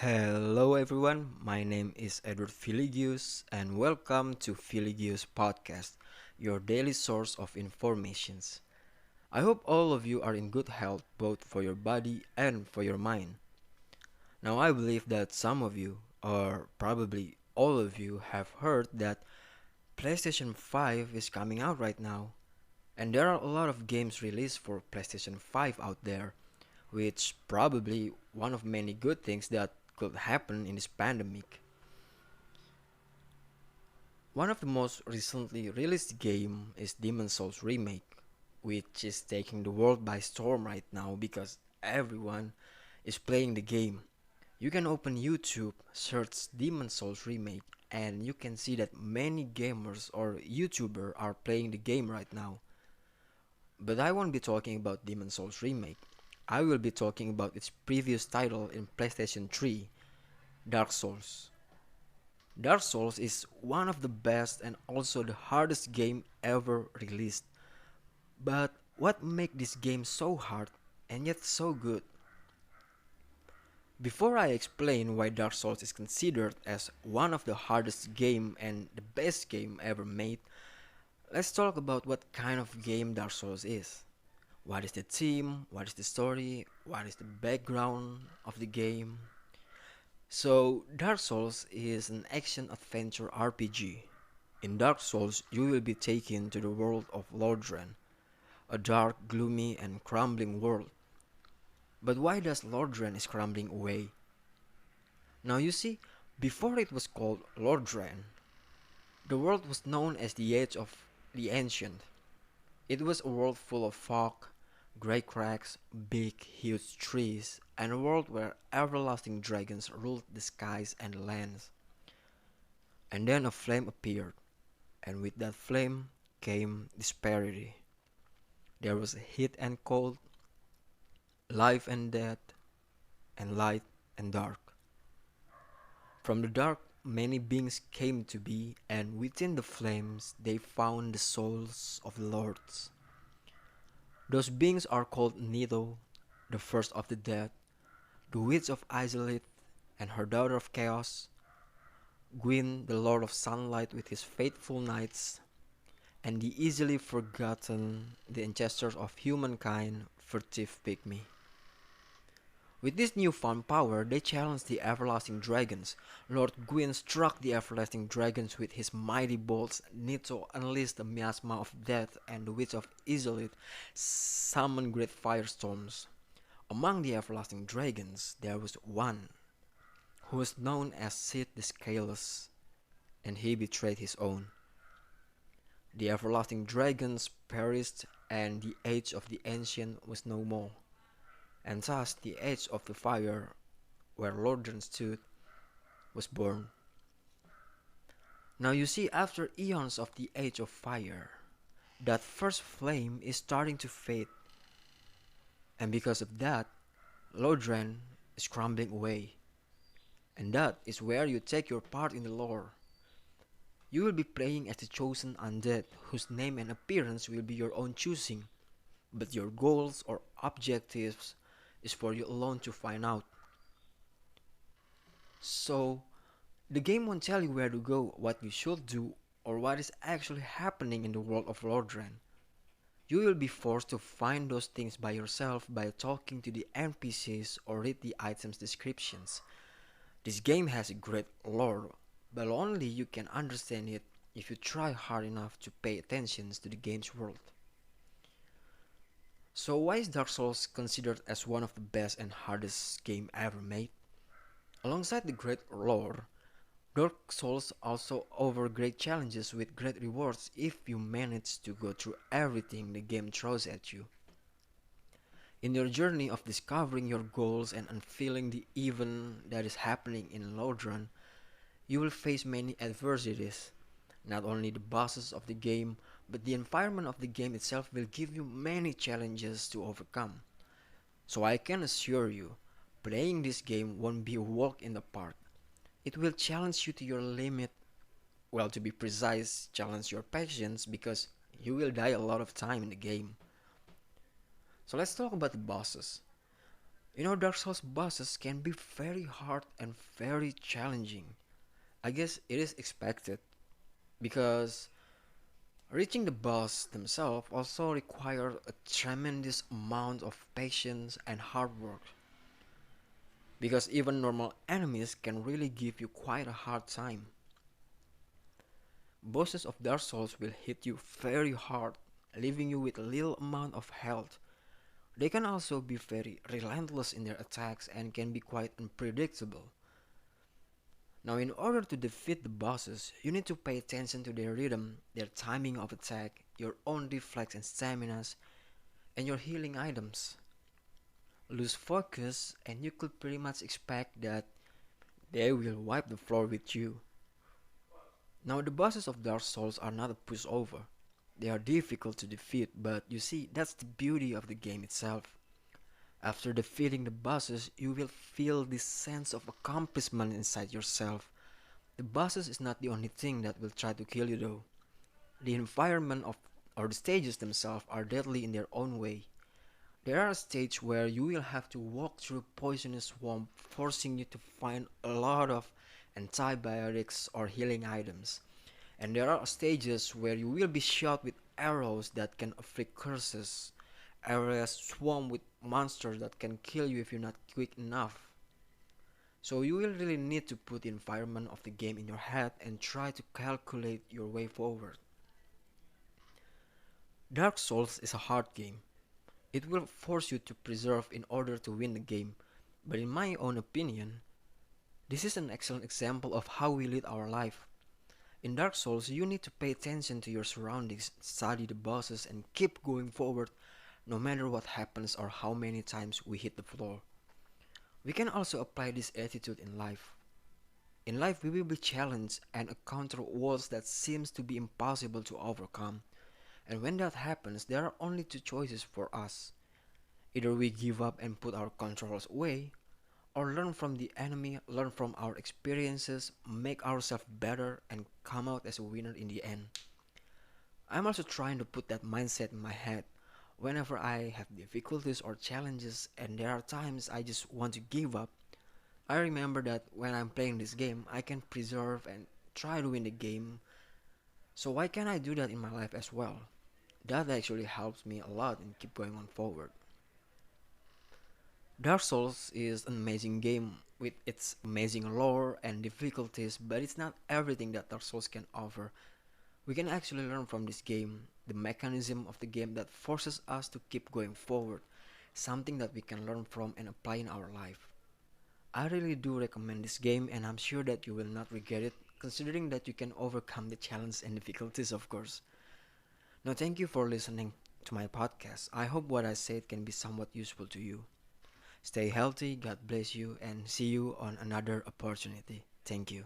Hello everyone, my name is Edward Viligius and welcome to Viligius Podcast, your daily source of informations. I hope all of you are in good health both for your body and for your mind. Now I believe that some of you, or probably all of you, have heard that PlayStation 5 is coming out right now, and there are a lot of games released for PlayStation 5 out there, which probably one of many good things that could happen in this pandemic. One of the most recently released game is Demon Souls Remake, which is taking the world by storm right now because everyone is playing the game. You can open YouTube, search Demon Souls Remake, and you can see that many gamers or YouTubers are playing the game right now. But I won't be talking about Demon Souls Remake. I will be talking about its previous title in PlayStation 3, Dark Souls. Dark Souls is one of the best and also the hardest game ever released. But what makes this game so hard and yet so good? Before I explain why Dark Souls is considered as one of the hardest game and the best game ever made, let's talk about what kind of game Dark Souls is. What is the theme? What is the story? What is the background of the game? So, Dark Souls is an action adventure RPG. In Dark Souls, you will be taken to the world of Lordran, a dark, gloomy, and crumbling world. But why does Lordran is crumbling away? Now you see, before it was called Lordran, the world was known as the Age of the Ancient. It was a world full of fog, grey cracks, big, huge trees, and a world where everlasting dragons ruled the skies and lands. And then a flame appeared, and with that flame came disparity. There was heat and cold, life and death, and light and dark. From the dark, many beings came to be, and within the flames they found the souls of the lords. Those beings are called Nito, the first of the dead, the witch of Izalith, and her daughter of chaos, Gwyn, the lord of sunlight with his faithful knights, and the easily forgotten, the ancestors of humankind, furtive pygmy. With this newfound power, they challenged the everlasting dragons. Lord Gwyn struck the everlasting dragons with his mighty bolts. Nito unleashed the miasma of death, and the witch of Izalith summoned great firestorms. Among the everlasting dragons, there was one who was known as Sid the Scaleless, and he betrayed his own. The everlasting dragons perished, and the age of the ancient was no more. And thus the age of the fire, where Lordran stood, was born. Now you see, after eons of the age of fire, that first flame is starting to fade, and because of that, Lordran is crumbling away. And that is where you take your part in the lore. You will be playing as the chosen undead, whose name and appearance will be your own choosing, but your goals or objectives is for you alone to find out. So, the game won't tell you where to go, what you should do, or what is actually happening in the world of Lordran. You will be forced to find those things by yourself by talking to the NPCs or read the items descriptions. This game has a great lore, but only you can understand it if you try hard enough to pay attention to the game's world. So why is Dark Souls considered as one of the best and hardest game ever made? Alongside the great lore, Dark Souls also offers great challenges with great rewards if you manage to go through everything the game throws at you. In your journey of discovering your goals and unveiling the event that is happening in Lordran, you will face many adversities. Not only the bosses of the game, but the environment of the game itself will give you many challenges to overcome. So I can assure you, playing this game won't be a walk in the park. It will challenge you to your limit. Well, to be precise, challenge your patience because you will die a lot of time in the game. So let's talk about the bosses. Dark Souls bosses can be very hard and very challenging. I guess it is expected because reaching the boss themselves also requires a tremendous amount of patience and hard work. Because even normal enemies can really give you quite a hard time. Bosses of Dark Souls will hit you very hard, leaving you with little amount of health. They can also be very relentless in their attacks and can be quite unpredictable. Now, in order to defeat the bosses, you need to pay attention to their rhythm, their timing of attack, your own reflex and staminas, and your healing items. Lose focus, and you could pretty much expect that they will wipe the floor with you. Now, the bosses of Dark Souls are not a pushover. They are difficult to defeat, but you see, that's the beauty of the game itself. After defeating the bosses, you will feel this sense of accomplishment inside yourself. The bosses is not the only thing that will try to kill you though. The environment of or the stages themselves are deadly in their own way. There are stages where you will have to walk through a poisonous swamp, forcing you to find a lot of antibiotics or healing items. And there are stages where you will be shot with arrows that can afflict curses. Areas swarm with monsters that can kill you if you're not quick enough. So you will really need to put the environment of the game in your head and try to calculate your way forward. Dark Souls is a hard game. It will force you to preserve in order to win the game, but in my own opinion, this is an excellent example of how we lead our life. In Dark Souls, you need to pay attention to your surroundings, study the bosses, and keep going forward no matter what happens or how many times we hit the floor. We can also apply this attitude in life. In life, we will be challenged and encounter walls that seems to be impossible to overcome. And when that happens, there are only two choices for us. Either we give up and put our controls away, or learn from the enemy, learn from our experiences, make ourselves better, and come out as a winner in the end. I'm also trying to put that mindset in my head whenever I have difficulties or challenges, and there are times I just want to give up. I remember that when I'm playing this game, I can preserve and try to win the game. So why can't I do that in my life as well? That actually helps me a lot and keep going on forward. Dark Souls is an amazing game with its amazing lore and difficulties, but it's not everything that Dark Souls can offer. We can actually learn from this game, the mechanism of the game that forces us to keep going forward, something that we can learn from and apply in our life. I really do recommend this game, and I'm sure that you will not regret it, considering that you can overcome the challenge and difficulties, of course. Now, thank you for listening to my podcast. I hope what I said can be somewhat useful to you. Stay healthy, God bless you, and see you on another opportunity. Thank you.